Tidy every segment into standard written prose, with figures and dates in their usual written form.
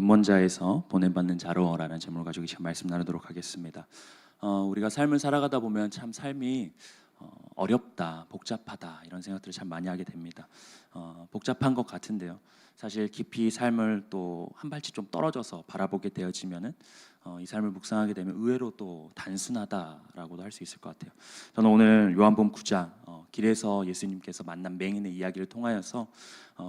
근본자에서 보냄받는 자로라는 제목을 가지고 지금 말씀 나누도록 하겠습니다. 우리가 삶을 살아가다 보면 참 삶이 어렵다, 복잡하다 이런 생각들을 참 많이 하게 됩니다. 복잡한 것 같은데요. 사실 깊이 삶을 또 한 발짝 좀 떨어져서 바라보게 되어지면은 이 삶을 묵상하게 되면 의외로 또 단순하다라고도 할 수 있을 것 같아요. 저는 오늘 요한복음 9장 길에서 예수님께서 만난 맹인의 이야기를 통하여서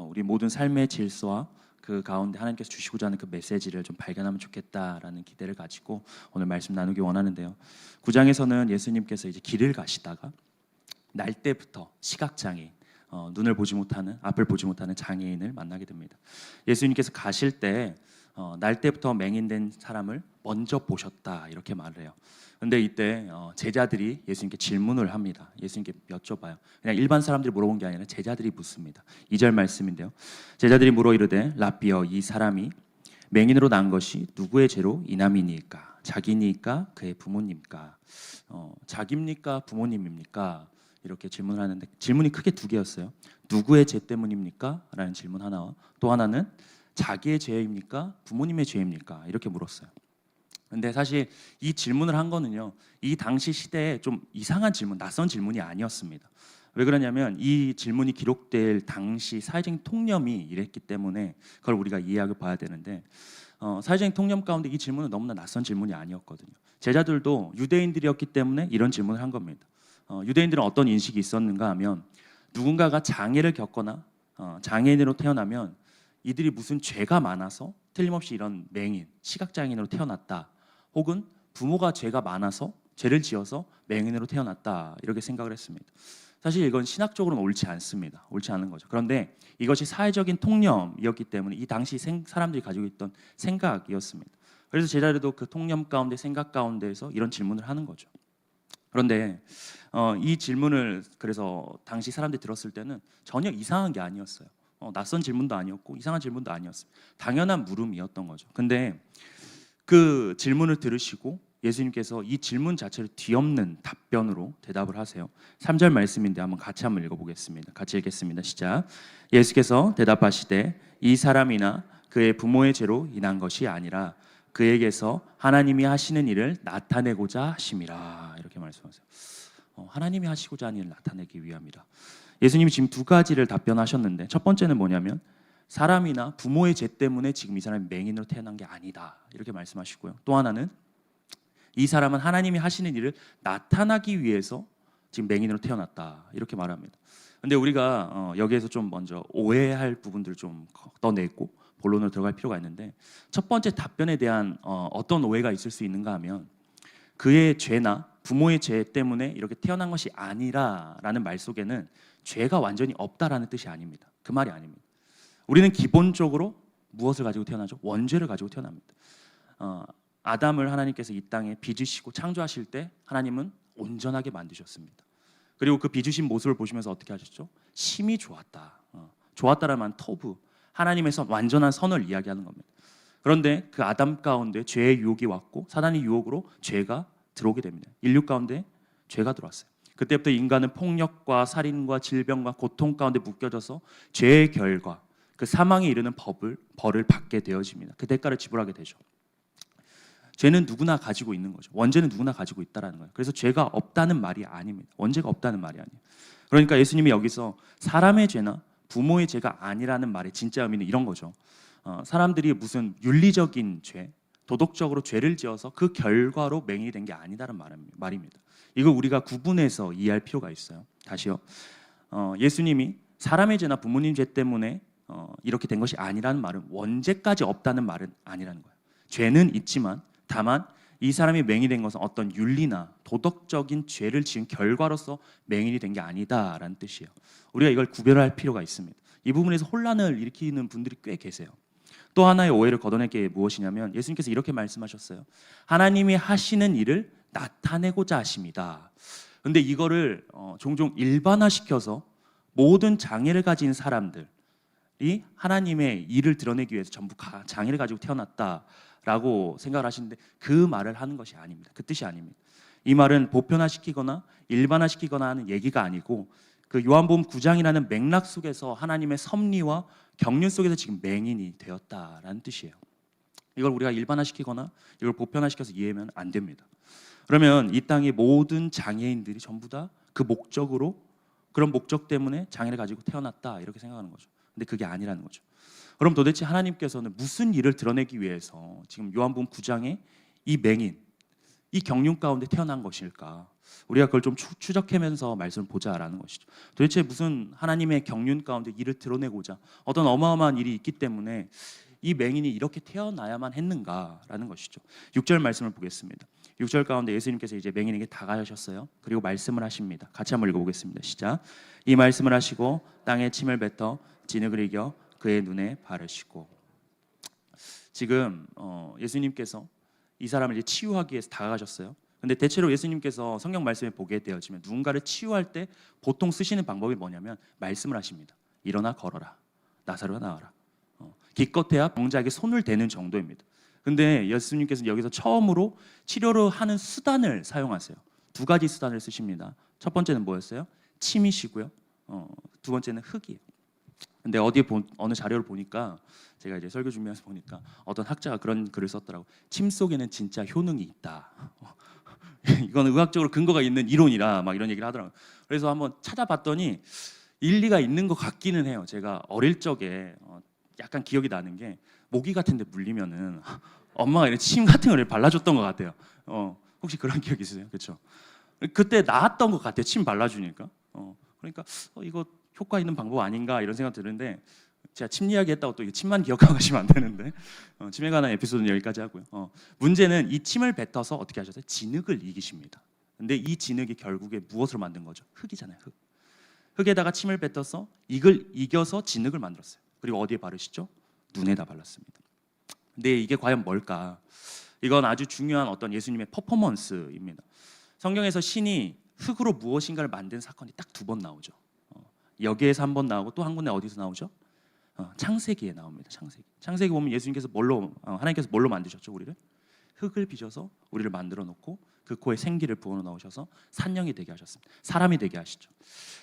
우리 모든 삶의 질서와 그 가운데 하나님께서 주시고자 하는 그 메시지를 좀 발견하면 좋겠다라는 기대를 가지고 오늘 말씀 나누기 원하는데요. 9장에서는 예수님께서 이제 길을 가시다가 날 때부터 시각장애인, 눈을 보지 못하는, 앞을 보지 못하는 장애인을 만나게 됩니다. 예수님께서 가실 때 날 때부터 맹인된 사람을 먼저 보셨다 이렇게 말을 해요. 근데 이때 제자들이 예수님께 질문을 합니다. 예수님께 여쭤봐요. 그냥 일반 사람들이 물어본 게 아니라 제자들이 묻습니다. 2절 말씀인데요. 제자들이 물어 이르되 라삐어, 이 사람이 맹인으로 난 것이 누구의 죄로 인함이니까? 자기니까 그의 부모님까? 자기입니까 부모님입니까? 이렇게 질문을 하는데 질문이 크게 두 개였어요. 누구의 죄 때문입니까? 라는 질문 하나와 또 하나는 자기의 죄입니까? 부모님의 죄입니까? 이렇게 물었어요. 근데 사실 이 질문을 한 거는요, 이 당시 시대에 좀 이상한 질문, 낯선 질문이 아니었습니다. 왜 그러냐면 이 질문이 기록될 당시 사회적인 통념이 이랬기 때문에 그걸 우리가 이해하고 봐야 되는데 사회적인 통념 가운데 이 질문은 너무나 낯선 질문이 아니었거든요. 제자들도 유대인들이었기 때문에 이런 질문을 한 겁니다. 유대인들은 어떤 인식이 있었는가 하면 누군가가 장애를 겪거나 장애인으로 태어나면 이들이 무슨 죄가 많아서 틀림없이 이런 맹인, 시각장애인으로 태어났다, 혹은 부모가 죄가 많아서 죄를 지어서 맹인으로 태어났다 이렇게 생각을 했습니다. 사실 이건 신학적으로는 옳지 않습니다. 옳지 않은 거죠. 그런데 이것이 사회적인 통념이었기 때문에 이 당시 사람들이 가지고 있던 생각이었습니다. 그래서 제자들도 그 통념 가운데, 생각 가운데에서 이런 질문을 하는 거죠. 그런데 이 질문을 그래서 당시 사람들이 들었을 때는 전혀 이상한 게 아니었어요. 낯선 질문도 아니었고 이상한 질문도 아니었습니다. 당연한 물음이었던 거죠. 근데 그 질문을 들으시고 예수님께서 이 질문 자체를 뒤엎는 답변으로 대답을 하세요. 3절 말씀인데 같이 한번 읽어보겠습니다. 같이 읽겠습니다. 시작. 예수께서 대답하시되 이 사람이나 그의 부모의 죄로 인한 것이 아니라 그에게서 하나님이 하시는 일을 나타내고자 하심이라 이렇게 말씀하세요. 하나님이 하시고자 하는 일을 나타내기 위함이라. 예수님이 지금 두 가지를 답변하셨는데 첫 번째는 뭐냐면 사람이나 부모의 죄 때문에 지금 이 사람이 맹인으로 태어난 게 아니다 이렇게 말씀하시고요. 또 하나는 이 사람은 하나님이 하시는 일을 나타나기 위해서 지금 맹인으로 태어났다 이렇게 말합니다. 근데 우리가 여기에서 좀 먼저 오해할 부분들을 좀 걷어내고 본론으로 들어갈 필요가 있는데 첫 번째 답변에 대한 어떤 오해가 있을 수 있는가 하면 그의 죄나 부모의 죄 때문에 이렇게 태어난 것이 아니라라는 말 속에는 죄가 완전히 없다라는 뜻이 아닙니다. 그 말이 아닙니다. 우리는 기본적으로 무엇을 가지고 태어나죠? 원죄를 가지고 태어납니다. 아담을 하나님께서 이 땅에 빚으시고 창조하실 때 하나님은 온전하게 만드셨습니다. 그리고 그 빚으신 모습을 보시면서 어떻게 하셨죠? 심히 좋았다. 좋았다라는 말 터부, 하나님의 선, 완전한 선을 이야기하는 겁니다. 그런데 그 아담 가운데 죄의 유혹이 왔고 사단의 유혹으로 죄가 들어오게 됩니다. 인류 가운데 죄가 들어왔어요. 그때부터 인간은 폭력과 살인과 질병과 고통 가운데 묶여져서 죄의 결과, 그 사망에 이르는 벌을 받게 되어집니다. 그 대가를 지불하게 되죠. 죄는 누구나 가지고 있는 거죠. 원죄는 누구나 가지고 있다라는 거예요. 그래서 죄가 없다는 말이 아닙니다. 원죄가 없다는 말이 아니에요. 그러니까 예수님이 여기서 사람의 죄나 부모의 죄가 아니라는 말의 진짜 의미는 이런 거죠. 사람들이 무슨 윤리적인 죄, 도덕적으로 죄를 지어서 그 결과로 맹인이 된 게 아니다라는 말입니다. 이걸 우리가 구분해서 이해할 필요가 있어요. 다시요. 예수님이 사람의 죄나 부모님 죄 때문에 이렇게 된 것이 아니라는 말은 원죄까지 없다는 말은 아니라는 거예요. 죄는 있지만 다만 이 사람이 맹인이 된 것은 어떤 윤리나 도덕적인 죄를 지은 결과로서 맹인이 된 게 아니다라는 뜻이에요. 우리가 이걸 구별할 필요가 있습니다. 이 부분에서 혼란을 일으키는 분들이 꽤 계세요. 또 하나의 오해를 걷어낼 게 무엇이냐면 예수님께서 이렇게 말씀하셨어요. 하나님이 하시는 일을 나타내고자 하십니다. 그런데 이거를 종종 일반화시켜서 모든 장애를 가진 사람들이 하나님의 일을 드러내기 위해서 전부 장애를 가지고 태어났다라고 생각을 하시는데 그 말을 하는 것이 아닙니다. 그 뜻이 아닙니다. 이 말은 보편화시키거나 일반화시키거나 하는 얘기가 아니고 그 요한복음 9장이라는 맥락 속에서 하나님의 섭리와 경륜 속에서 지금 맹인이 되었다라는 뜻이에요. 이걸 우리가 일반화시키거나 이걸 보편화시켜서 이해하면 안 됩니다. 그러면 이 땅의 모든 장애인들이 전부 다 그 목적으로, 그런 목적 때문에 장애를 가지고 태어났다 이렇게 생각하는 거죠. 근데 그게 아니라는 거죠. 그럼 도대체 하나님께서는 무슨 일을 드러내기 위해서 지금 요한복음 9장에 이 맹인, 이 경륜 가운데 태어난 것일까? 우리가 그걸 좀 추적하면서 말씀을 보자라는 것이죠. 도대체 무슨 하나님의 경륜 가운데 일을 드러내고자 어떤 어마어마한 일이 있기 때문에 이 맹인이 이렇게 태어나야만 했는가라는 것이죠. 6절 말씀을 보겠습니다. 6절 가운데 예수님께서 이제 맹인에게 다가가셨어요. 그리고 말씀을 하십니다. 같이 한번 읽어보겠습니다. 시작. 이 말씀을 하시고 땅에 침을 뱉어 진흙을 이겨 그의 눈에 바르시고. 지금 예수님께서 이 사람을 이제 치유하기 위해서 다가가셨어요. 근데 대체로 예수님께서 성경 말씀에 보게 되어지면 누군가를 치유할 때 보통 쓰시는 방법이 뭐냐면 말씀을 하십니다. 일어나 걸어라. 나사로가 나와라. 기껏해야 병자에게 손을 대는 정도입니다. 근데 예수님께서는 여기서 처음으로 치료를 하는 수단을 사용하세요. 두 가지 수단을 쓰십니다. 첫 번째는 뭐였어요? 침이시고요. 두 번째는 흙이에요. 근데 어느 자료를 보니까 제가 이제 설교 준비해서 보니까 어떤 학자가 그런 글을 썼더라고. 침 속에는 진짜 효능이 있다. 이건 의학적으로 근거가 있는 이론이라 막 이런 얘기를 하더라고요. 그래서 한번 찾아봤더니 일리가 있는 것 같기는 해요. 제가 어릴 적에 약간 기억이 나는 게 모기 같은 데 물리면은 엄마가 이런 침 같은 걸 발라줬던 것 같아요. 혹시 그런 기억 있으세요? 그렇죠? 그때 나았던 것 같아요. 침 발라주니까. 그러니까 이거 효과 있는 방법 아닌가 이런 생각 드는데 제가 침 이야기 했다고 또 침만 기억하고 가시면 안 되는데 침에 관한 에피소드는 여기까지 하고요. 문제는 이 침을 뱉어서 어떻게 하셨어요? 진흙을 이기십니다. 근데 이 진흙이 결국에 무엇으로 만든 거죠? 흙이잖아요. 흙에다가 침을 뱉어서 이걸 이겨서 진흙을 만들었어요. 그리고 어디에 바르시죠? 눈에다 발랐습니다. 근데 이게 과연 뭘까? 이건 아주 중요한 어떤 예수님의 퍼포먼스입니다. 성경에서 신이 흙으로 무엇인가를 만든 사건이 딱 2번 나오죠. 여기에서 한 번 나오고 또 한 군데 어디서 나오죠? 창세기에 나옵니다. 창세기 보면 예수님께서 하나님께서 뭘로 만드셨죠? 우리를 흙을 빚어서 우리를 만들어 놓고 그 코에 생기를 부어 넣으셔서 산령이 되게 하셨습니다. 사람이 되게 하시죠.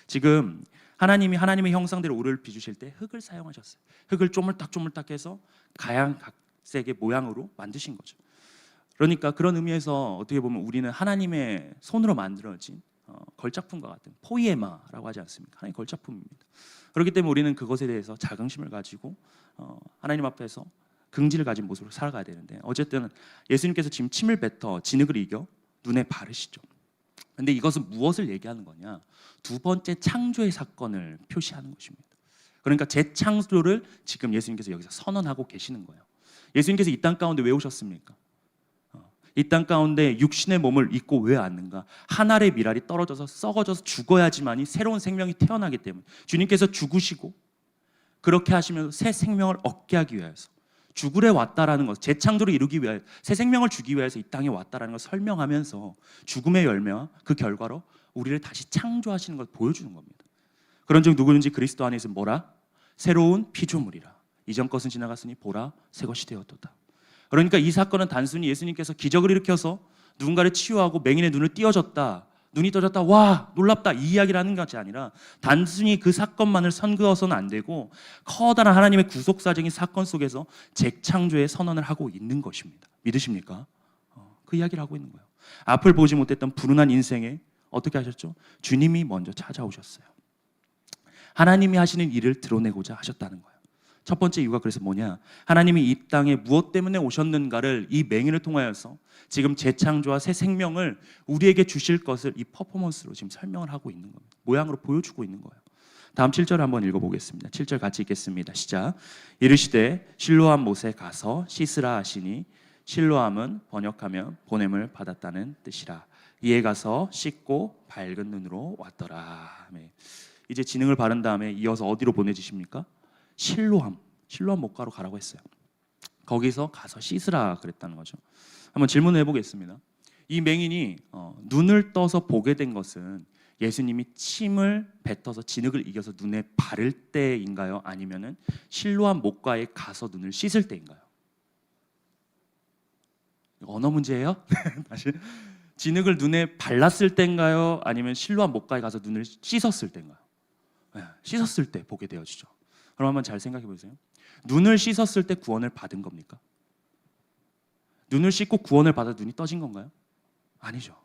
지금 하나님이 하나님의 형상대로 우리를 빚으실 때 흙을 사용하셨어요. 흙을 쪼물딱쪼물딱 해서 가양각색의 모양으로 만드신 거죠. 그러니까 그런 의미에서 어떻게 보면 우리는 하나님의 손으로 만들어진 걸작품과 같은 포이에마라고 하지 않습니까? 하나님의 걸작품입니다. 그렇기 때문에 우리는 그것에 대해서 자긍심을 가지고 하나님 앞에서 긍지를 가진 모습으로 살아가야 되는데 어쨌든 예수님께서 지금 침을 뱉어 진흙을 이겨 눈에 바르시죠. 근데 이것은 무엇을 얘기하는 거냐? 2번째 창조의 사건을 표시하는 것입니다. 그러니까 재창조를 지금 예수님께서 여기서 선언하고 계시는 거예요. 예수님께서 이 땅 가운데 왜 오셨습니까? 이 땅 가운데 육신의 몸을 입고 왜 왔는가? 한 알의 밀알이 떨어져서 썩어져서 죽어야지만이 새로운 생명이 태어나기 때문에 주님께서 죽으시고 그렇게 하시면서 새 생명을 얻게 하기 위해서 죽으래 왔다라는 것, 재창조를 이루기 위해 새 생명을 주기 위해서 이 땅에 왔다라는 걸 설명하면서 죽음의 열매와 그 결과로 우리를 다시 창조하시는 걸 보여주는 겁니다. 그런즉 누구든지 그리스도 안에 있으면 뭐라? 새로운 피조물이라. 이전 것은 지나갔으니 보라 새 것이 되었도다. 그러니까 이 사건은 단순히 예수님께서 기적을 일으켜서 누군가를 치유하고 맹인의 눈을 띄어줬다, 눈이 떠졌다, 와 놀랍다 이 이야기를 하는 것이 아니라 단순히 그 사건만을 선그어서는 안 되고 커다란 하나님의 구속사적인 사건 속에서 재창조의 선언을 하고 있는 것입니다. 믿으십니까? 그 이야기를 하고 있는 거예요. 앞을 보지 못했던 불운한 인생에 어떻게 하셨죠? 주님이 먼저 찾아오셨어요. 하나님이 하시는 일을 드러내고자 하셨다는 거예요. 첫 번째 이유가 그래서 뭐냐? 하나님이 이 땅에 무엇 때문에 오셨는가를 이 맹인을 통하여서 지금 재창조와 새 생명을 우리에게 주실 것을 이 퍼포먼스로 지금 설명을 하고 있는 겁니다. 모양으로 보여주고 있는 거예요. 다음 7절 한번 읽어보겠습니다. 7절 같이 읽겠습니다. 시작. 이르시되 실로암 못에 가서 씻으라 하시니 실로암은 번역하면 보냄을 받았다는 뜻이라. 이에 가서 씻고 밝은 눈으로 왔더라. 이제 진흙을 바른 다음에 이어서 어디로 보내주십니까? 실로암 못가로 가라고 했어요. 거기서 가서 씻으라 그랬다는 거죠. 한번 질문을 해보겠습니다. 이 맹인이 눈을 떠서 보게 된 것은 예수님이 침을 뱉어서 진흙을 이겨서 눈에 바를 때인가요? 아니면은 실로암 못가에 가서 눈을 씻을 때인가요? 언어 문제예요? 다시 진흙을 눈에 발랐을 때인가요? 아니면 실로암 못가에 가서 눈을 씻었을 때인가요? 씻었을 때 보게 되어지죠. 그럼 한번 잘 생각해 보세요. 눈을 씻었을 때 구원을 받은 겁니까? 눈을 씻고 구원을 받아 눈이 떠진 건가요? 아니죠.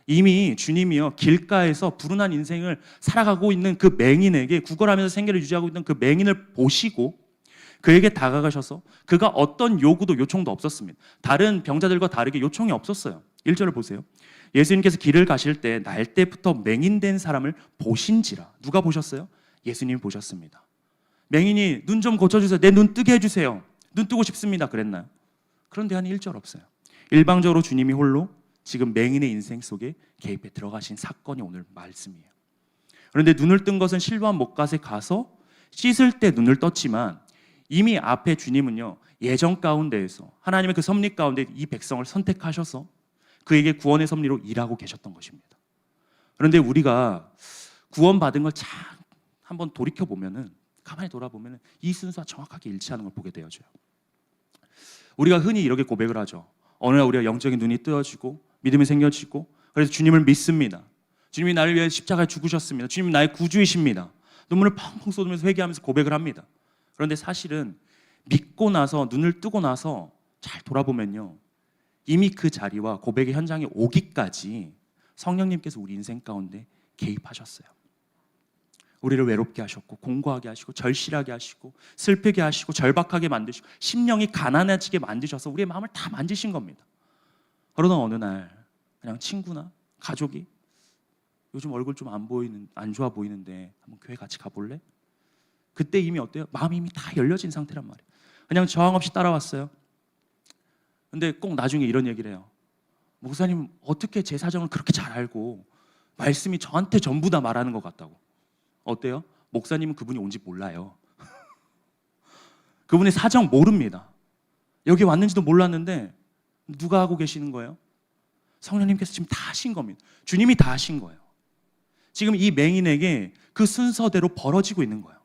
이미 주님이요 길가에서 불운한 인생을 살아가고 있는 그 맹인에게 구걸하면서 생계를 유지하고 있는 그 맹인을 보시고 그에게 다가가셔서 그가 어떤 요구도 요청도 없었습니다. 다른 병자들과 다르게 요청이 없었어요. 1절을 보세요. 예수님께서 길을 가실 때 날 때부터 맹인된 사람을 보신지라. 누가 보셨어요? 예수님이 보셨습니다. 맹인이 눈 좀 고쳐주세요. 내 눈 뜨게 해주세요. 눈 뜨고 싶습니다. 그랬나요? 그런 대안이 1절 없어요. 일방적으로 주님이 홀로 지금 맹인의 인생 속에 개입해 들어가신 사건이 오늘 말씀이에요. 그런데 눈을 뜬 것은 실로암 못갓에 가서 씻을 때 눈을 떴지만 이미 앞에 주님은요 예정 가운데에서 하나님의 그 섭리 가운데 이 백성을 선택하셔서 그에게 구원의 섭리로 일하고 계셨던 것입니다. 그런데 우리가 구원받은 걸 참 한번 돌이켜 보면은 가만히 돌아보면은 이 순서와 정확하게 일치하는 걸 보게 되어져요. 우리가 흔히 이렇게 고백을 하죠. 어느 날 우리가 영적인 눈이 뜨어지고 믿음이 생겨지고 그래서 주님을 믿습니다. 주님이 나를 위해 십자가에 죽으셨습니다. 주님이 나의 구주이십니다. 눈물을 펑펑 쏟으면서 회개하면서 고백을 합니다. 그런데 사실은 믿고 나서 눈을 뜨고 나서 잘 돌아보면요 이미 그 자리와 고백의 현장에 오기까지 성령님께서 우리 인생 가운데 개입하셨어요. 우리를 외롭게 하셨고 공고하게 하시고 절실하게 하시고 슬프게 하시고 절박하게 만드시고 심령이 가난해지게 만드셔서 우리의 마음을 다 만지신 겁니다. 그러던 어느 날 그냥 친구나 가족이 요즘 얼굴 좀 안 좋아 보이는데 한번 교회 같이 가볼래? 그때 이미 어때요? 마음이 이미 다 열려진 상태란 말이에요. 그냥 저항 없이 따라왔어요. 근데 꼭 나중에 이런 얘기를 해요. 목사님 어떻게 제 사정을 그렇게 잘 알고 말씀이 저한테 전부 다 말하는 것 같다고. 어때요? 목사님은 그분이 온지 몰라요. 그분의 사정 모릅니다. 여기 왔는지도 몰랐는데 누가 하고 계시는 거예요? 성령님께서 지금 다 하신 겁니다. 주님이 다 하신 거예요. 지금 이 맹인에게 그 순서대로 벌어지고 있는 거예요.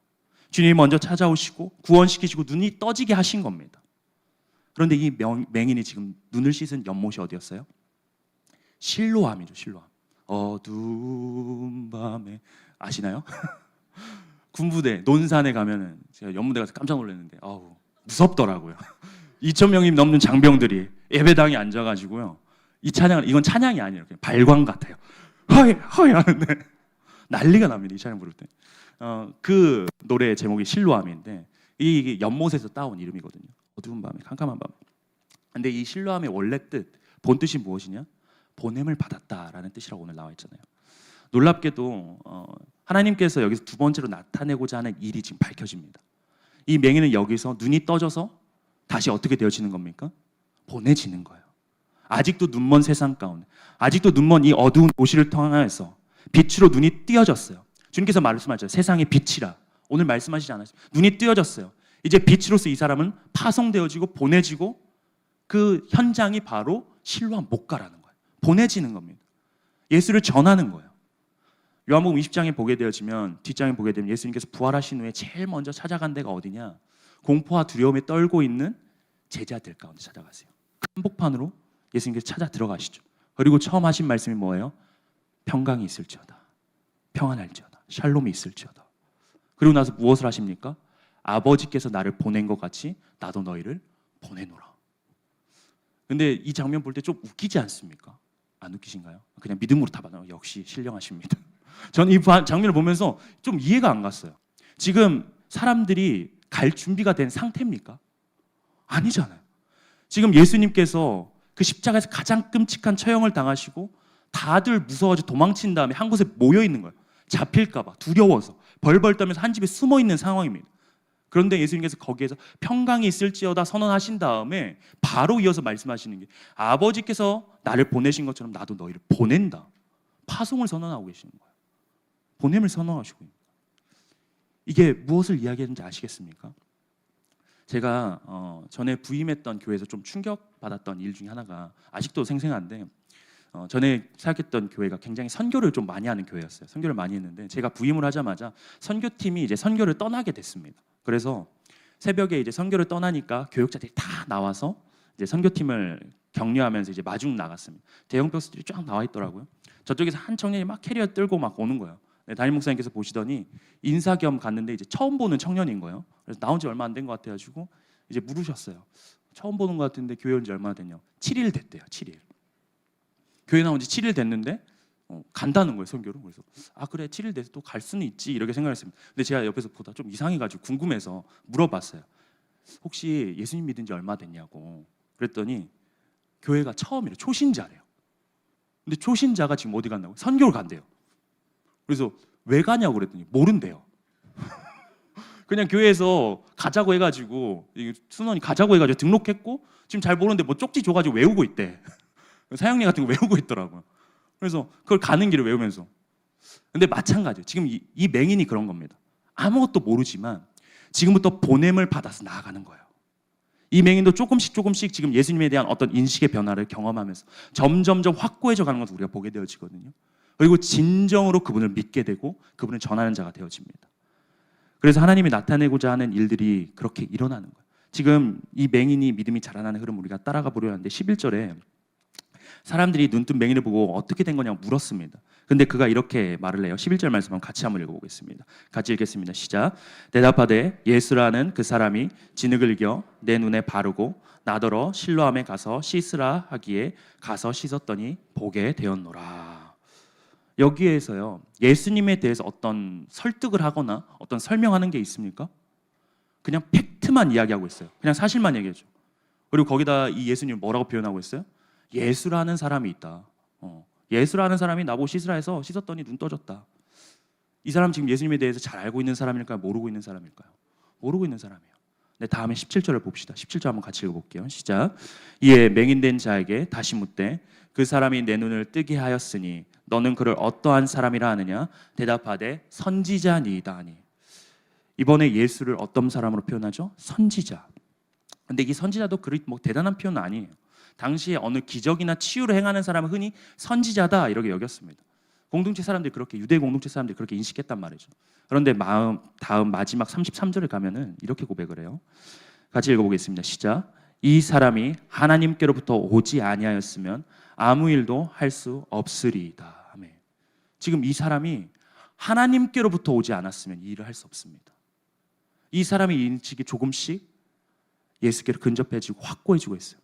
주님이 먼저 찾아오시고 구원시키시고 눈이 떠지게 하신 겁니다. 그런데 이 맹인이 지금 눈을 씻은 연못이 어디였어요? 실로암이죠. 실로암. 어두운 밤에 아시나요? 군부대 논산에 가면은 제가 연무대 가서 깜짝 놀랐는데 무섭더라고요. 2,000명이 넘는 장병들이 예배당에 앉아가지고요. 이 찬양 이건 찬양이 아니에요. 그냥 발광 같아요. 허이 허이 하는데 난리가 납니다. 이 찬양 부를 때. 그 노래 제목이 실로암인데 이게 연못에서 따온 이름이거든요. 어두운 밤에 캄캄한 밤에. 근데 이 실로암의 원래 뜻 본 뜻이 무엇이냐? 보냄을 받았다라는 뜻이라고 오늘 나와 있잖아요. 놀랍게도 하나님께서 여기서 두 번째로 나타내고자 하는 일이 지금 밝혀집니다. 이 맹인은 여기서 눈이 떠져서 다시 어떻게 되어지는 겁니까? 보내지는 거예요. 아직도 눈먼 세상 가운데, 아직도 눈먼 이 어두운 도시를 통해서 빛으로 눈이 띄어졌어요. 주님께서 말씀하셨죠. 세상의 빛이라. 오늘 말씀하시지 않았어요. 눈이 띄어졌어요. 이제 빛으로서 이 사람은 파송되어지고 보내지고 그 현장이 바로 실로암 목가라는 거예요. 보내지는 겁니다. 예수를 전하는 거예요. 요한복음 20장에 보게 되어지면 뒷장에 보게 되면 예수님께서 부활하신 후에 제일 먼저 찾아간 데가 어디냐? 공포와 두려움에 떨고 있는 제자들 가운데 찾아가세요. 한복판으로 예수님께서 찾아 들어가시죠. 그리고 처음 하신 말씀이 뭐예요? 평강이 있을지어다. 평안할지어다. 샬롬이 있을지어다. 그리고 나서 무엇을 하십니까? 아버지께서 나를 보낸 것 같이 나도 너희를 보내노라. 근데 이 장면 볼 때 좀 웃기지 않습니까? 안 웃기신가요? 그냥 믿음으로 다 받아요. 역시 신령하십니다. 저는 이 장면을 보면서 좀 이해가 안 갔어요. 지금 사람들이 갈 준비가 된 상태입니까? 아니잖아요. 지금 예수님께서 그 십자가에서 가장 끔찍한 처형을 당하시고 다들 무서워서 도망친 다음에 한 곳에 모여 있는 거예요. 잡힐까 봐 두려워서 벌벌 떨면서 한 집에 숨어 있는 상황입니다. 그런데 예수님께서 거기에서 평강이 있을지어다 선언하신 다음에 바로 이어서 말씀하시는 게 아버지께서 나를 보내신 것처럼 나도 너희를 보낸다. 파송을 선언하고 계시는 거예요. 보냄을 선언하시고 있는 거예요. 이게 무엇을 이야기하는지 아시겠습니까? 제가 전에 부임했던 교회에서 좀 충격받았던 일 중에 하나가 아직도 생생한데 전에 사역했던 교회가 굉장히 선교를 좀 많이 하는 교회였어요. 선교를 많이 했는데 제가 부임을 하자마자 선교팀이 이제 선교를 떠나게 됐습니다. 그래서 새벽에 이제 선교를 떠나니까 교육자들이 다 나와서 이제 선교팀을 격려하면서 이제 마중 나갔습니다. 대형 버스들이 쫙 나와 있더라고요. 저쪽에서 한 청년이 막 캐리어 들고 막 오는 거예요. 담임 목사님께서 보시더니 인사 겸 갔는데 이제 처음 보는 청년인 거예요. 그래서 나온 지 얼마 안 된 것 같아가지고 이제 물으셨어요. 처음 보는 것 같은데 교회 온 지 얼마나 됐냐? 7일 됐대요. 7일. 교회 나온 지 7일 됐는데 간다는 거예요, 선교를. 그래서 그래 7일 돼서 또 갈 수는 있지 이렇게 생각했습니다. 근데 제가 옆에서 보다 좀 이상해가지고 궁금해서 물어봤어요. 혹시 예수님 믿은 지 얼마 됐냐고. 그랬더니 교회가 처음이래요. 초신자래요. 근데 초신자가 지금 어디 간다고? 선교를 간대요. 그래서 왜 가냐고 그랬더니 모른대요. 그냥 교회에서 가자고 해가지고 순원이 가자고 해가지고 등록했고 지금 잘 모르는데 뭐 쪽지 줘가지고 외우고 있대. 사형리 같은 거 외우고 있더라고요. 그래서 그걸 가는 길을 외우면서. 근데 마찬가지예요. 지금 이 맹인이 그런 겁니다. 아무것도 모르지만 지금부터 보냄을 받아서 나아가는 거예요. 이 맹인도 조금씩 지금 예수님에 대한 어떤 인식의 변화를 경험하면서 점점점 확고해져 가는 것을 우리가 보게 되어지거든요. 그리고 진정으로 그분을 믿게 되고 그분을 전하는 자가 되어집니다. 그래서 하나님이 나타내고자 하는 일들이 그렇게 일어나는 거예요. 지금 이 맹인이 믿음이 자라나는 흐름 우리가 따라가 보려 하는데 11절에 사람들이 눈뜬 맹인을 보고 어떻게 된 거냐고 물었습니다. 근데 그가 이렇게 말을 해요. 11절 말씀 한번 같이 한번 읽어보겠습니다. 같이 읽겠습니다. 시작. 대답하되 예수라는 그 사람이 진흙을 이겨 내 눈에 바르고 나더러 실로암에 가서 씻으라 하기에 가서 씻었더니 보게 되었노라. 여기에서요, 예수님에 대해서 어떤 설득을 하거나 어떤 설명하는 게 있습니까? 그냥 팩트만 이야기하고 있어요. 그냥 사실만 얘기해줘. 그리고 거기다 이 예수님 뭐라고 표현하고 있어요? 예수라는 사람이 있다. 예수라는 사람이 나보고 씻으라 해서 씻었더니 눈 떠졌다. 이 사람 지금 예수님에 대해서 잘 알고 있는 사람일까요? 모르고 있는 사람일까요? 모르고 있는 사람이에요. 네, 다음에 17절을 봅시다. 17절 한번 같이 읽어볼게요. 시작. 이에 맹인된 자에게 다시 묻되 그 사람이 내 눈을 뜨게 하였으니 너는 그를 어떠한 사람이라 하느냐? 대답하되 선지자니이다 하니. 이번에 예수를 어떤 사람으로 표현하죠? 선지자. 근데 이 선지자도 그리 뭐 대단한 표현은 아니에요. 당시에 어느 기적이나 치유를 행하는 사람은 흔히 선지자다 이렇게 여겼습니다. 공동체 사람들이 그렇게, 유대 공동체 사람들이 그렇게 인식했단 말이죠. 그런데 다음 마지막 33절에 가면은 이렇게 고백을 해요. 같이 읽어보겠습니다. 시작. 이 사람이 하나님께로부터 오지 아니하였으면 아무 일도 할 수 없으리이다. 아멘. 지금 이 사람이 하나님께로부터 오지 않았으면 이 일을 할 수 없습니다. 이 사람의 인식이 조금씩 예수께로 근접해지고 확고해지고 있어요.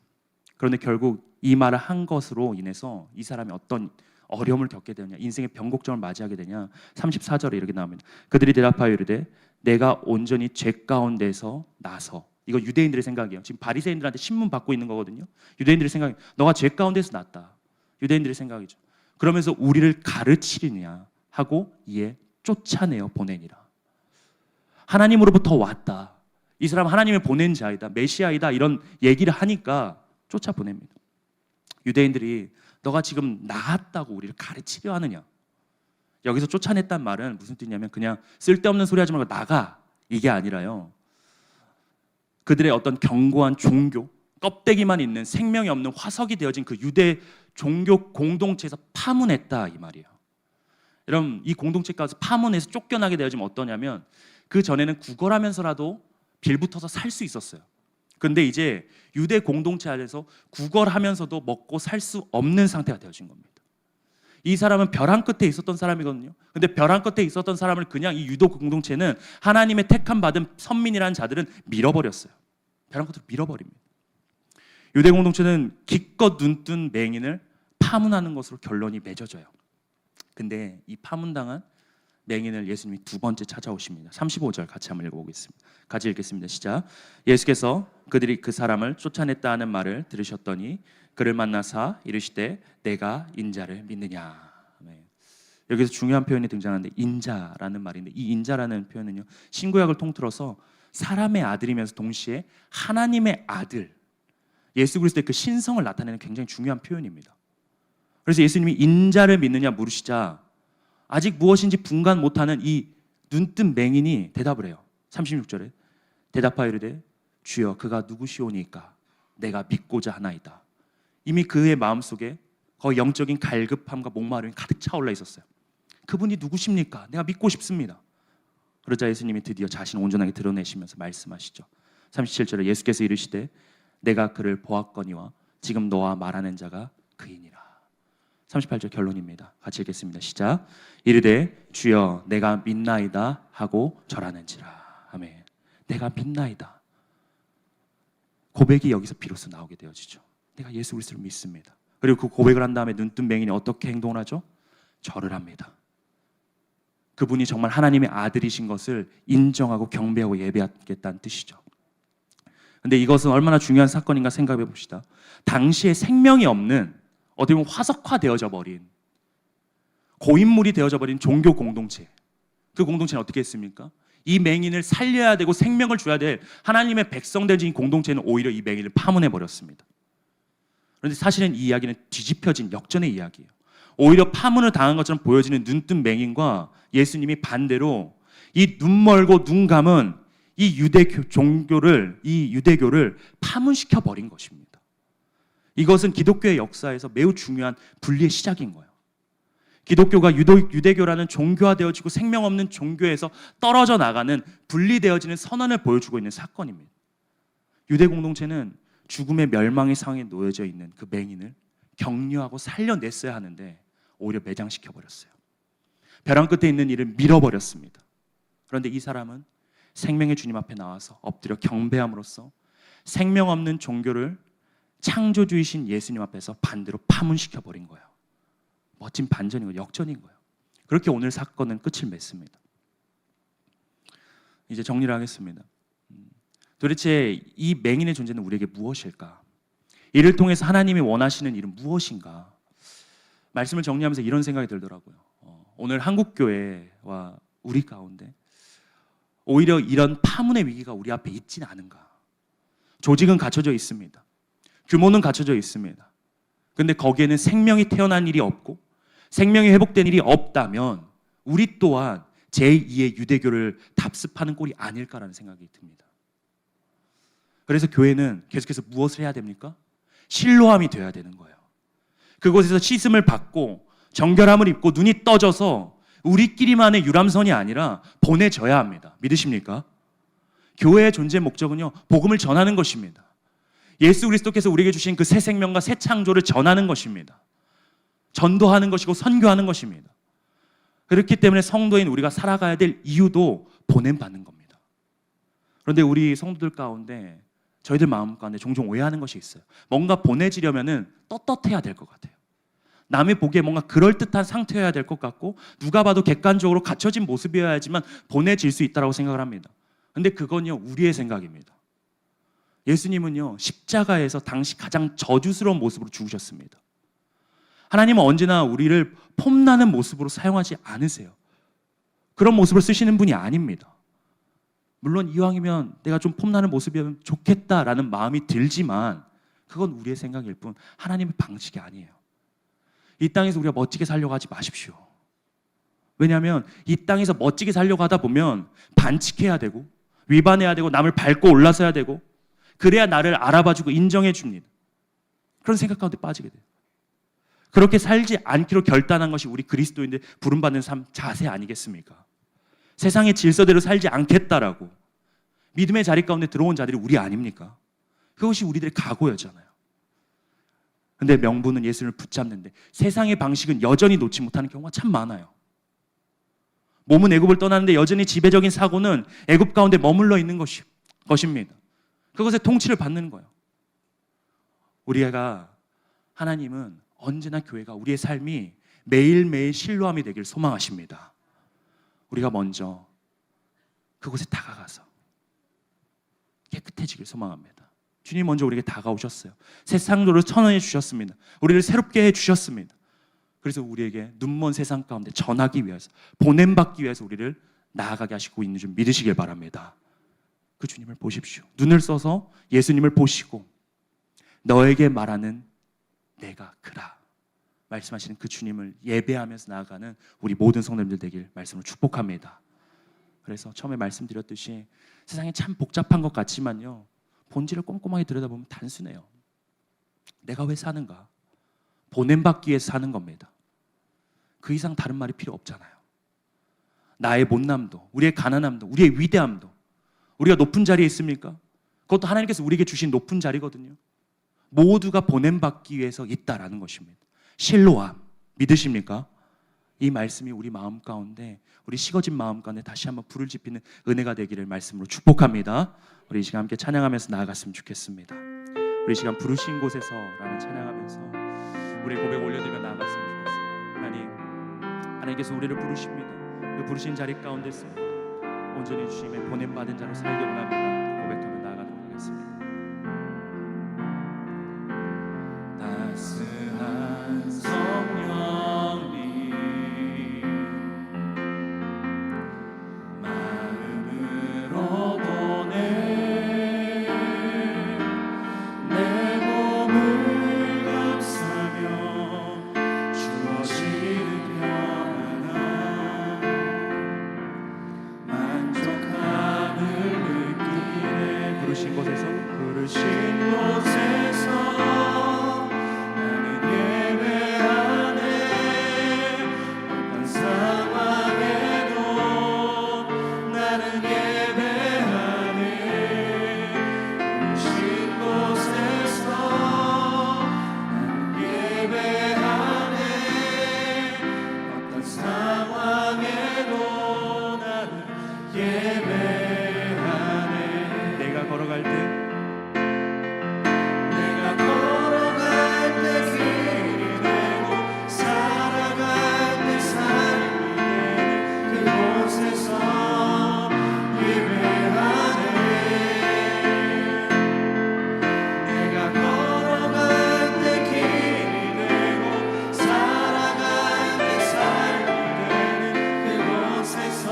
그런데 결국 이 말을 한 것으로 인해서 이 사람이 어떤 어려움을 겪게 되느냐, 인생의 변곡점을 맞이하게 되냐. 34절에 이렇게 나옵니다. 그들이 대답하여 이르되 내가 온전히 죄 가운데서 나서. 이거 유대인들의 생각이에요. 지금 바리새인들한테 신문 받고 있는 거거든요. 유대인들의 생각이 너가 죄 가운데서 났다. 유대인들의 생각이죠. 그러면서 우리를 가르치리냐 하고 이에 쫓아내어 보내니라. 하나님으로부터 왔다. 이 사람 하나님의 보낸 자이다. 메시아이다. 이런 얘기를 하니까 쫓아보냅니다. 유대인들이 너가 지금 나았다고 우리를 가르치려 하느냐. 여기서 쫓아냈단 말은 무슨 뜻이냐면 그냥 쓸데없는 소리 하지 말고 나가. 이게 아니라요. 그들의 어떤 견고한 종교, 껍데기만 있는 생명이 없는 화석이 되어진 그 유대 종교 공동체에서 파문했다 이 말이에요. 여러분 이 공동체까지 파문해서 쫓겨나게 되어지면 어떠냐면 그 전에는 구걸하면서라도 빌붙어서 살 수 있었어요. 근데 이제 유대 공동체 안에서 구걸하면서도 먹고 살 수 없는 상태가 되어진 겁니다. 이 사람은 벼랑 끝에 있었던 사람이거든요. 근데 벼랑 끝에 있었던 사람을 그냥 이 유도 공동체는 하나님의 택함 받은 선민이라는 자들은 밀어버렸어요. 벼랑 끝으로 밀어버립니다. 유대 공동체는 기껏 눈뜬 맹인을 파문하는 것으로 결론이 맺어져요. 근데 이 파문당한 맹인을 예수님이 두 번째 찾아오십니다. 35절 같이 한번 읽어보겠습니다. 같이 읽겠습니다. 시작. 예수께서 그들이 그 사람을 쫓아냈다 하는 말을 들으셨더니 그를 만나사 이르시되 내가 인자를 믿느냐. 네. 여기서 중요한 표현이 등장하는데 인자라는 말인데 이 인자라는 표현은요 신구약을 통틀어서 사람의 아들이면서 동시에 하나님의 아들 예수 그리스도의 그 신성을 나타내는 굉장히 중요한 표현입니다. 그래서 예수님이 인자를 믿느냐 물으시자 아직 무엇인지 분간 못하는 이 눈뜬 맹인이 대답을 해요. 36절에 대답하여 이르되 주여 그가 누구시오니까 내가 믿고자 하나이다. 이미 그의 마음속에 거의 영적인 갈급함과 목마름이 가득 차올라 있었어요. 그분이 누구십니까? 내가 믿고 싶습니다. 그러자 예수님이 드디어 자신을 온전하게 드러내시면서 말씀하시죠. 37절에 예수께서 이르시되 내가 그를 보았거니와 지금 너와 말하는 자가 그이니라. 38절 결론입니다. 같이 읽겠습니다. 시작. 이르되 주여 내가 믿나이다 하고 절하는지라. 아멘. 내가 믿나이다. 고백이 여기서 비로소 나오게 되어지죠. 내가 예수 그리스도를 믿습니다. 그리고 그 고백을 한 다음에 눈뜬 맹인이 어떻게 행동을 하죠? 절을 합니다. 그분이 정말 하나님의 아들이신 것을 인정하고 경배하고 예배하겠다는 뜻이죠. 근데 이것은 얼마나 중요한 사건인가 생각해 봅시다. 당시에 생명이 없는, 어떻게 보면 화석화되어져 버린, 고인물이 되어져 버린 종교 공동체, 그 공동체는 어떻게 했습니까? 이 맹인을 살려야 되고 생명을 줘야 될 하나님의 백성된 공동체는 오히려 이 맹인을 파문해 버렸습니다. 그런데 사실은 이 이야기는 뒤집혀진 역전의 이야기예요. 오히려 파문을 당한 것처럼 보여지는 눈뜬 맹인과 예수님이 반대로 이 눈 멀고 눈 감은 이 유대교를 파문시켜 버린 것입니다. 이것은 기독교의 역사에서 매우 중요한 분리의 시작인 거예요. 기독교가 유대교라는 종교화되어지고 생명 없는 종교에서 떨어져 나가는, 분리되어지는 선언을 보여주고 있는 사건입니다. 유대 공동체는 죽음의 멸망의 상황에 놓여져 있는 그 맹인을 격려하고 살려냈어야 하는데 오히려 매장시켜 버렸어요. 벼랑 끝에 있는 이를 밀어버렸습니다. 그런데 이 사람은 생명의 주님 앞에 나와서 엎드려 경배함으로써 생명 없는 종교를 창조주이신 예수님 앞에서 반대로 파문시켜 버린 거예요. 멋진 반전인 거예요. 역전인 거예요. 그렇게 오늘 사건은 끝을 맺습니다. 이제 정리를 하겠습니다. 도대체 이 맹인의 존재는 우리에게 무엇일까? 이를 통해서 하나님이 원하시는 일은 무엇인가? 말씀을 정리하면서 이런 생각이 들더라고요. 오늘 한국교회와 우리 가운데 오히려 이런 파문의 위기가 우리 앞에 있지는 않은가? 조직은 갖춰져 있습니다. 규모는 갖춰져 있습니다. 근데 거기에는 생명이 태어난 일이 없고 생명이 회복된 일이 없다면 우리 또한 제2의 유대교를 답습하는 꼴이 아닐까라는 생각이 듭니다. 그래서 교회는 계속해서 무엇을 해야 됩니까? 실로함이 되어야 되는 거예요. 그곳에서 씻음을 받고 정결함을 입고 눈이 떠져서 우리끼리만의 유람선이 아니라 보내져야 합니다. 믿으십니까? 교회의 존재 목적은요, 복음을 전하는 것입니다. 예수 그리스도께서 우리에게 주신 그 새 생명과 새 창조를 전하는 것입니다. 전도하는 것이고 선교하는 것입니다. 그렇기 때문에 성도인 우리가 살아가야 될 이유도 보냄받는 겁니다. 그런데 우리 성도들 가운데, 저희들 마음 가운데 종종 오해하는 것이 있어요. 뭔가 보내지려면은 떳떳해야 될 것 같아요. 남이 보기에 뭔가 그럴듯한 상태여야 될 것 같고 누가 봐도 객관적으로 갖춰진 모습이어야지만 보내질 수 있다고 생각을 합니다. 근데 그건요, 우리의 생각입니다. 예수님은요, 십자가에서 당시 가장 저주스러운 모습으로 죽으셨습니다. 하나님은 언제나 우리를 폼나는 모습으로 사용하지 않으세요. 그런 모습을 쓰시는 분이 아닙니다. 물론 이왕이면 내가 좀 폼나는 모습이면 좋겠다라는 마음이 들지만 그건 우리의 생각일 뿐 하나님의 방식이 아니에요. 이 땅에서 우리가 멋지게 살려고 하지 마십시오. 왜냐하면 이 땅에서 멋지게 살려고 하다 보면 반칙해야 되고 위반해야 되고 남을 밟고 올라서야 되고 그래야 나를 알아봐주고 인정해 줍니다. 그런 생각 가운데 빠지게 돼요. 그렇게 살지 않기로 결단한 것이 우리 그리스도인들 부름받는 삶 자세 아니겠습니까? 세상의 질서대로 살지 않겠다라고 믿음의 자리 가운데 들어온 자들이 우리 아닙니까? 그것이 우리들의 각오였잖아요. 근데 명분은 예수님을 붙잡는데 세상의 방식은 여전히 놓지 못하는 경우가 참 많아요. 몸은 애굽을 떠나는데 여전히 지배적인 사고는 애굽 가운데 머물러 있는 것입니다. 그것의 통치를 받는 거예요. 우리가 하나님은 언제나 교회가 우리의 삶이 매일매일 신뢰함이 되길 소망하십니다. 우리가 먼저 그곳에 다가가서 깨끗해지길 소망합니다. 주님 먼저 우리에게 다가오셨어요. 새 창조를 선언해 주셨습니다. 우리를 새롭게 해 주셨습니다. 그래서 우리에게 눈먼 세상 가운데 전하기 위해서, 보냄받기 위해서 우리를 나아가게 하시고 있는 줄 믿으시길 바랍니다. 그 주님을 보십시오. 눈을 써서 예수님을 보시고 너에게 말하는 내가 그라 말씀하시는 그 주님을 예배하면서 나아가는 우리 모든 성도님들 되길 말씀을 축복합니다. 그래서 처음에 말씀드렸듯이 세상이 참 복잡한 것 같지만요, 본질을 꼼꼼하게 들여다보면 단순해요. 내가 왜 사는가? 보냄받기 위해서 사는 겁니다. 그 이상 다른 말이 필요 없잖아요. 나의 못남도, 우리의 가난함도, 우리의 위대함도, 우리가 높은 자리에 있습니까? 그것도 하나님께서 우리에게 주신 높은 자리거든요. 모두가 보냄받기 위해서 있다라는 것입니다. 실로함, 믿으십니까? 이 말씀이 우리 마음 가운데, 우리 식어진 마음 가운데 다시 한번 불을 지피는 은혜가 되기를 말씀으로 축복합니다. 우리 이 시간 함께 찬양하면서 나아갔으면 좋겠습니다. 우리 이 시간 부르신 곳에서라는 찬양하면서 우리 고백 올려드리며 나아갔으면 좋겠습니다. 하나님께서 우리를 부르십니다. 그 부르신 자리 가운데서 온전히 주님의 보냄받은 자로 살기 원합니다. 고백하며 나아가도록 하겠습니다. 따스한 성령님 마음으로 보내 내 몸을 감싸며 주어지는 평안함 만족함을 느끼네. 부르신 곳에서 내가 걸어갈 때 길이 되고 살아갈 때 삶이 되는 그곳에서 예배하네. 내가 걸어갈 때 길이 되고 살아갈 때 삶이 되는 그곳에서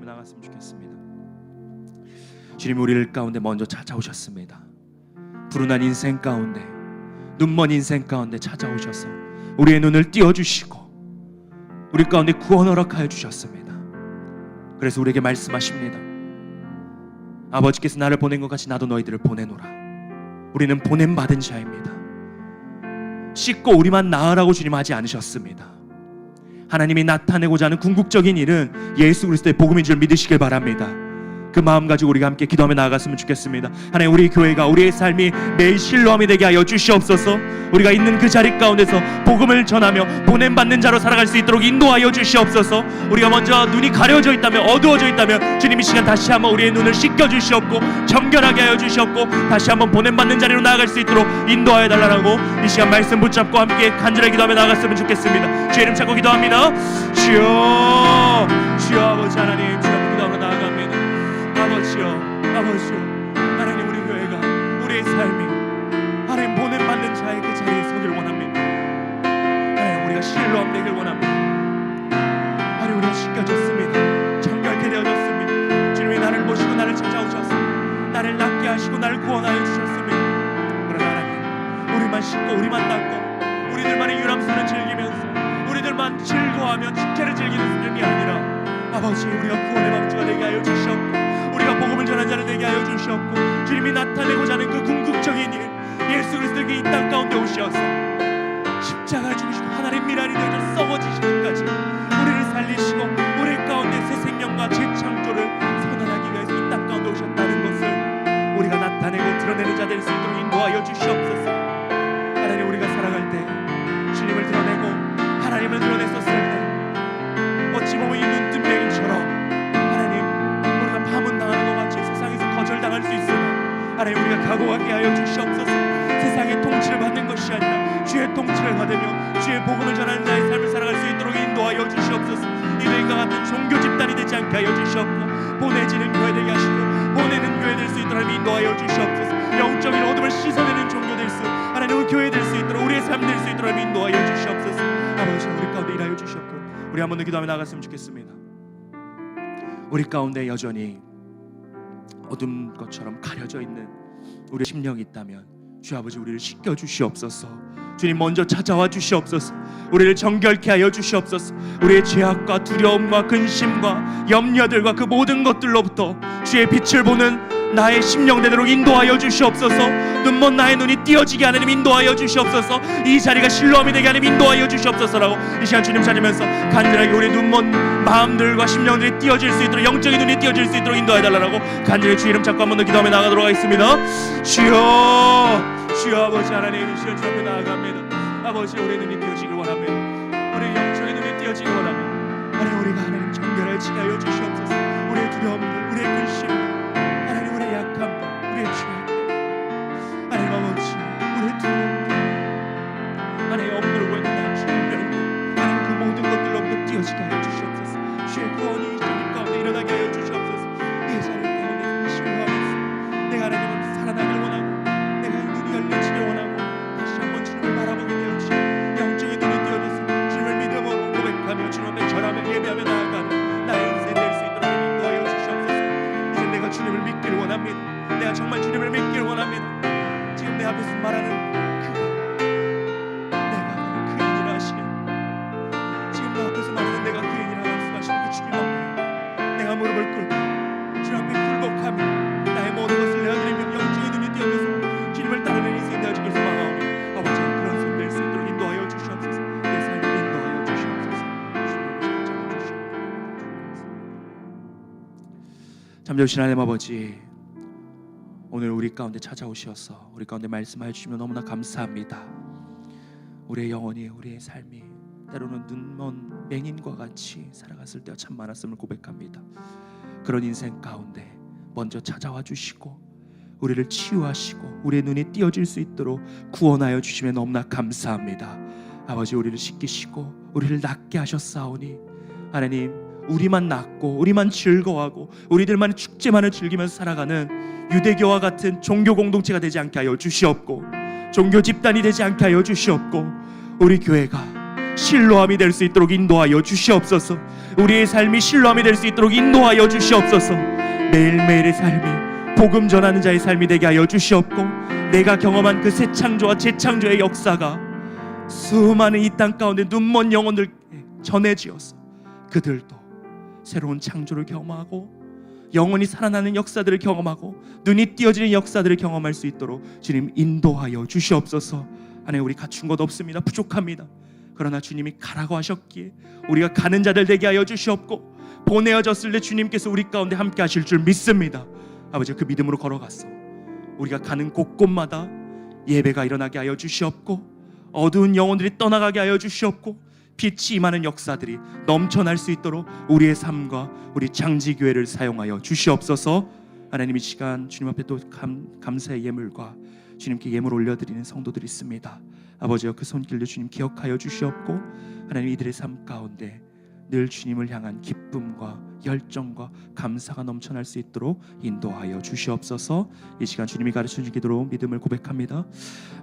나갔으면 좋겠습니다. 주님 우리를 가운데 먼저 찾아오셨습니다. 불운한 인생 가운데, 눈먼 인생 가운데 찾아오셔서 우리의 눈을 띄워주시고 우리 가운데 구원 허락하여 주셨습니다. 그래서 우리에게 말씀하십니다. 아버지께서 나를 보낸 것 같이 나도 너희들을 보내노라. 우리는 보냄받은 자입니다. 씻고 우리만 나으라고 주님 하지 않으셨습니다. 하나님이 나타내고자 하는 궁극적인 일은 예수 그리스도의 복음인 줄 믿으시길 바랍니다. 그 마음 가지고 우리가 함께 기도하며 나아갔으면 좋겠습니다. 하나님 우리 교회가 우리의 삶이 매일 실로함이 되게 하여 주시옵소서. 우리가 있는 그 자리 가운데서 복음을 전하며 보냄받는 자로 살아갈 수 있도록 인도하여 주시옵소서. 우리가 먼저 눈이 가려져 있다면, 어두워져 있다면 주님 이 시간 다시 한번 우리의 눈을 씻겨 주시옵고 정결하게 하여 주시옵고 다시 한번 보냄받는 자리로 나아갈 수 있도록 인도하여 달라고 이 시간 말씀 붙잡고 함께 간절히 기도하며 나아갔으면 좋겠습니다. 주의 이름 찾고 기도합니다. 주여, 주여 아버지 하나님, 주여 기도하며 나아갑니다. 아버지여, 아버지여, 하나님 우리 교회가 우리의 삶이 하나님 보냄받는 자의 그 자리에 서기를 원합니다. 하나님 우리가 실로함 되길 원합니다. 하나님 우리가 씻겨졌습니다. 정결케 되어졌습니다. 주님이 나를 보시고 나를 찾아오셔서 나를 낫게 하시고 나를 구원하여 주셨습니다. 그러나 하나님 우리만 씻고 우리만 낫고 우리들만의 유람선을 즐기면서 우리들만 즐거워하며 축제를 즐기는 삶이 아니라 아버지 우리가 구원의 방주가 되게 하여 주시옵고 우리가 복음을 전하는 자를 되게 하여 주시옵고 주님이 나타내고자 하는 그 궁극적인 일 예수 그리스도에게 이 땅 가운데 오셔서 십자가에 죽으시고 하나님 미랄이 되어서 썩어지시기까지 우리를 살리시고 우리 가운데 새 생명과 재창조를 선언하기 위해서 이 땅 가운데 오셨다는 것을 우리가 나타내고 드러내는 자 될 수 있도록 인도하여 주시옵소서. 하나님 우리가 살아갈 때 주님을 드러내고 하나님을 드러냈었을 때 어찌 보면 이 눈뜬병이처럼 하나님 우리가 파문당하는 것 같이 세상에서 거절당할 수 있으나 하나님 우리가 각오하게 하여 주시옵소서. 세상의 통치를 받는 것이 아니라 주의 통치를 받으며 주의 복음을 전하는 자의 삶을 살아갈 수 있도록 인도하여 주시옵소서. 이들과 같은 종교 집단이 되지 않게 하여 주시옵고 보내지는 교회 되게 하시고 보내는 교회 될 수 있도록 인도하여 주시옵소서. 영적인 어둠을 씻어내는 종교 될 수 하나님 교회 될 수 있도록 우리의 삶 될 수 있도록 인도하여 주시옵소서. 아버지 우리 가운데 일하여 주시옵고 우리 한 번 더 기도하며 나갔으면 좋겠습니다. 우리 가운데 여전히 어둠 것처럼 가려져 있는 우리의 심령이 있다면 주 아버지 우리를 씻겨 주시옵소서. 주님 먼저 찾아와 주시옵소서. 우리를 정결케 하여 주시옵소서. 우리의 죄악과 두려움과 근심과 염려들과 그 모든 것들로부터 주의 빛을 보는 나의 심령되도록 인도하여 주시옵소서. 눈먼 나의 눈이 띄어지게 하나님 인도하여 주시옵소서. 이 자리가 실로암이 되게 하나님 인도하여 주시옵소서라고 이 시간 주님 찾으면서 간절하게 우리 눈먼 마음들과 심령들이 띄어질 수 있도록, 영적인 눈이 띄어질 수 있도록 인도해 달라고 간절히 주 이름 잡고 한 번 더 기도하며 나가도록 하겠습니다. 주여, 주여 아버지 하나님, 주여 주 앞에 나아갑니다. 아버지, 우리의 눈이 띄어지길 원합니다. 우리의 영적인 눈이 띄어지길 원합니다. 하나님, 우리가 하나님 정결하게 하여 주시옵소서. 우리의 두려움들, 우리의 근심, 하나님 우리의 약함들, 우리의 죄악들, 하나님 아버지 우리의 두려움들, 하나님 억누르고 있는 당신의 명들, 하나님 그 모든 것들로부터 띄어지게 하여 주시옵소서. 주의 구원이 이 자리 가운데 일어나게 하여 주시옵소서. 이 자리 가운데 신뢰하면서 내가 하나님을 살아나길 원하고, 내가 눈이 열려지길 원하고, 다시 한번 주님을 바라보게 되어 주시고 영적인 눈이 띄어져서 주님을 믿음으로 고백하며 주님 앞에 절하며 예배하며 나아가며 나의 인생 될 수 있도록 인도하여 주시옵소서. 이제 내가 주님을 믿기를 원합니다. 내가 정말 주님을 믿기를 원합니다. 지금 내 앞에서 말하는 그가 내가 바로 그인이라 하시네. 지금 내 앞에서 말하는 내가 그인이라 말씀하시는 그 주님 앞에 내가 무릎을 꿇고 주님 앞에 굴복하며 나의 모든 것을 내어드리며 영적인 눈이 띄어져서 주님을 따르는 인생 되어지길 소망하오니 아버지 그런 삶 될 수 있도록 인도하여 주시옵소서. 내 삶을 인도하여 주시옵소서. 잠잠신 하나님 아버지, 오늘 우리 가운데 찾아오셔서 우리 가운데 말씀하여 주시면 너무나 감사합니다. 우리의 영혼이, 우리의 삶이 때로는 눈먼 맹인과 같이 살아갔을 때가 참 많았음을 고백합니다. 그런 인생 가운데 먼저 찾아와 주시고 우리를 치유하시고 우리의 눈이 띄어질 수 있도록 구원하여 주시면 너무나 감사합니다. 아버지, 우리를 씻기시고 우리를 낫게 하셨사오니 하나님, 우리만 낫고 우리만 즐거워하고 우리들만의 축제만을 즐기면서 살아가는 유대교와 같은 종교 공동체가 되지 않게 하여 주시옵고, 종교 집단이 되지 않게 하여 주시옵고, 우리 교회가 실로암이 될 수 있도록 인도하여 주시옵소서. 우리의 삶이 실로암이 될 수 있도록 인도하여 주시옵소서. 매일매일의 삶이 복음 전하는 자의 삶이 되게 하여 주시옵고, 내가 경험한 그 새 창조와 재창조의 역사가 수많은 이 땅 가운데 눈먼 영혼들에게 전해지어서 그들도 새로운 창조를 경험하고 영원히 살아나는 역사들을 경험하고 눈이 띄어지는 역사들을 경험할 수 있도록 주님 인도하여 주시옵소서. 하나님, 우리 갖춘 것 없습니다. 부족합니다. 그러나 주님이 가라고 하셨기에 우리가 가는 자들 되게 하여 주시옵고, 보내어졌을 때 주님께서 우리 가운데 함께 하실 줄 믿습니다. 아버지, 그 믿음으로 걸어갔어. 우리가 가는 곳곳마다 예배가 일어나게 하여 주시옵고, 어두운 영혼들이 떠나가게 하여 주시옵고, 빛이 임하는 역사들이 넘쳐날 수 있도록 우리의 삶과 우리 장지교회를 사용하여 주시옵소서. 하나님, 이 시간 주님 앞에 또 감사의 예물과 주님께 예물 올려드리는 성도들이 있습니다. 아버지여, 그 손길도 주님 기억하여 주시옵고, 하나님 이들의 삶 가운데 늘 주님을 향한 기쁨과 열정과 감사가 넘쳐날 수 있도록 인도하여 주시옵소서. 이 시간 주님이 가르쳐 주기도록 믿음을 고백합니다.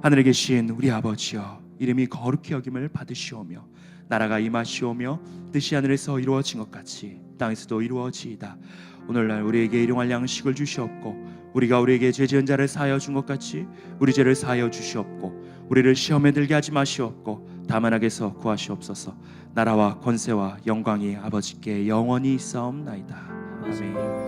하늘에 계신 우리 아버지여, 이름이 거룩히 여김을 받으시오며 나라가 임하시오며 뜻이 하늘에서 이루어진 것 같이 땅에서도 이루어지이다. 오늘날 우리에게 일용할 양식을 주시옵고, 우리가 우리에게 죄 지은 자를 사하여 준 것 같이 우리 죄를 사하여 주시옵고, 우리를 시험에 들게 하지 마시옵고 다만 악에서 구하시옵소서. 나라와 권세와 영광이 아버지께 영원히 있사옵나이다. 아멘.